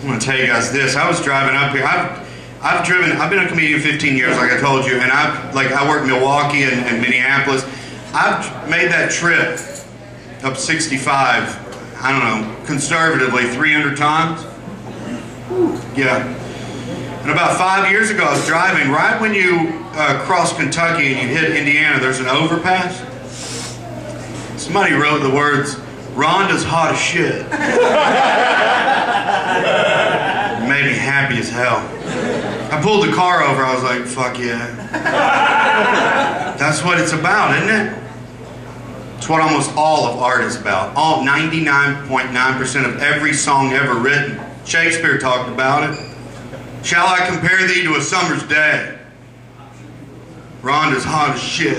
I'm gonna tell you guys this. I was driving up here. I've been a comedian 15 years, like I told you, and I work in Milwaukee and Minneapolis. I've made that trip up 65, I don't know, conservatively 300 times. Yeah. And about 5 years ago, I was driving right when you cross Kentucky and you hit Indiana. There's an overpass. Somebody wrote the words, "Rhonda's hot as shit." It made me happy as hell. I pulled the car over. I was like, "Fuck yeah." That's what it's about, isn't it? It's what almost all of art is about. All 99.9% of every song ever written. Shakespeare talked about it. Shall I compare thee to a summer's day? Rhonda's hot as shit.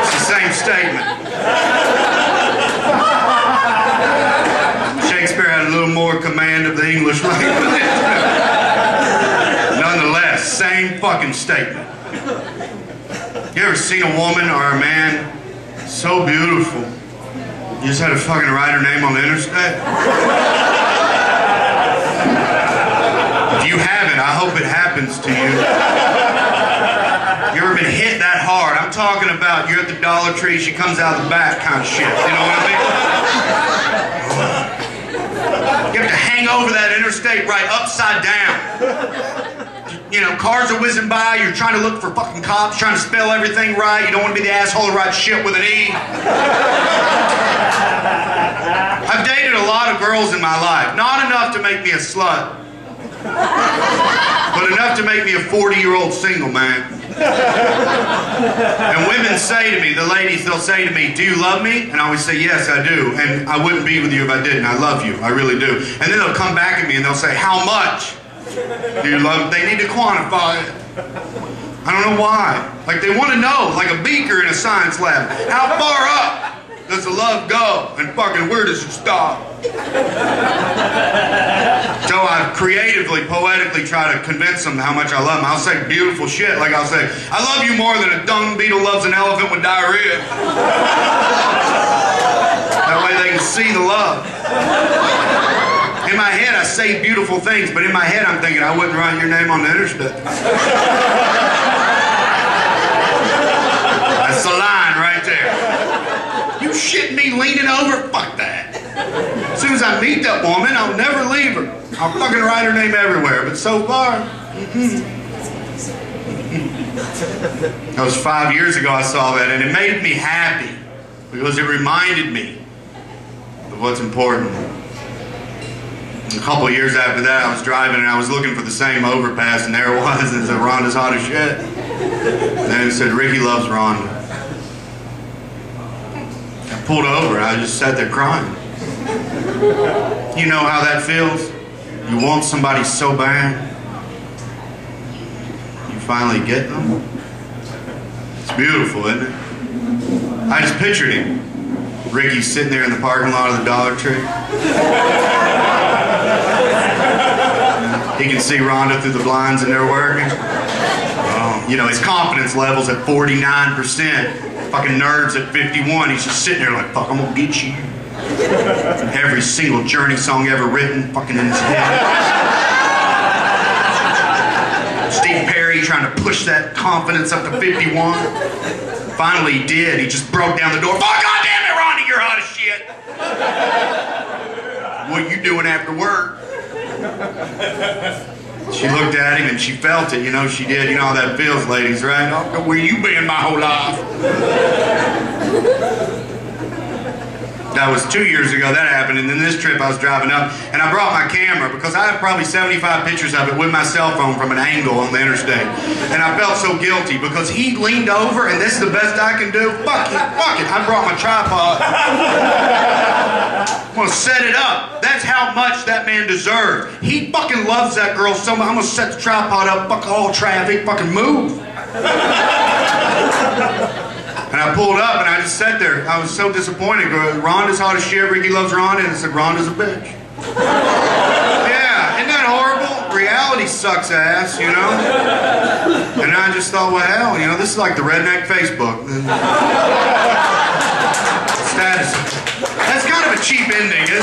It's the same statement. Shakespeare had a little more command of the English language. Nonetheless, same fucking statement. You ever seen a woman or a man so beautiful, you just had to fucking write her name on the interstate? If you haven't, I hope it happens to you. You ever been hit that hard? I'm talking about you're at the Dollar Tree, she comes out the back kind of shit. You know what I mean? You have to hang over that interstate right upside down. You know, cars are whizzing by, you're trying to look for fucking cops, trying to spell everything right, you don't want to be the asshole who writes shit with an E. I've dated a lot of girls in my life, not enough to make me a slut, but enough to make me a 40-year-old single man. And women say to me, the ladies, they'll say to me, "Do you love me?" And I always say, "Yes, I do, and I wouldn't be with you if I didn't. I love you, I really do." And then they'll come back at me and they'll say, "How much do you love?" They need to quantify it. I don't know why. Like they want to know, like a beaker in a science lab. How far up does the love go? And fucking where does it stop? So I creatively, poetically try to convince them how much I love them. I'll say beautiful shit. Like I'll say, "I love you more than a dung beetle loves an elephant with diarrhea." That way they can see the love. In my head, I say beautiful things, but in my head, I'm thinking, I wouldn't write your name on the interstate. That's the line right there. You shit me leaning over? Fuck that. As soon as I meet that woman, I'll never leave her. I'll fucking write her name everywhere, but so far, That was 5 years ago I saw that, and it made me happy because it reminded me of what's important. A couple of years after that, I was driving and I was looking for the same overpass, and there it was, and it said, "Rhonda's hot as shit." And then it said, "Ricky loves Rhonda." I pulled over and I just sat there crying. You know how that feels? You want somebody so bad, you finally get them. It's beautiful, isn't it? I just pictured him. Ricky sitting there in the parking lot of the Dollar Tree. He can see Rhonda through the blinds and they're working. Oh, you know, his confidence level's at 49%. Fucking nerves at 51. He's just sitting there like, "Fuck, I'm gonna get you." Every single Journey song ever written, fucking in his head. Steve Perry trying to push that confidence up to 51. Finally he did. He just broke down the door. "Fuck, goddamn it, Rhonda, you're hot as shit. What are you doing after work?" She looked at him and she felt it, you know she did. You know how that feels, ladies, right? "Oh, where you been my whole life?" That was 2 years ago that happened, and then this trip I was driving up, and I brought my camera because I have probably 75 pictures of it with my cell phone from an angle on the interstate. And I felt so guilty because he leaned over, and this is the best I can do. Fuck it, fuck it. I brought my tripod. I'm gonna set it up. That's how much that man deserves. He fucking loves that girl so much. I'm gonna set the tripod up, fuck all traffic, fucking move. And I pulled up and I just sat there. I was so disappointed. Rhonda's hot as shit, Ricky loves Rhonda, and I said, "Rhonda's a bitch." Yeah, isn't that horrible? Reality sucks ass, you know? And I just thought, well, hell, you know, this is like the Redneck Facebook. Status. ending.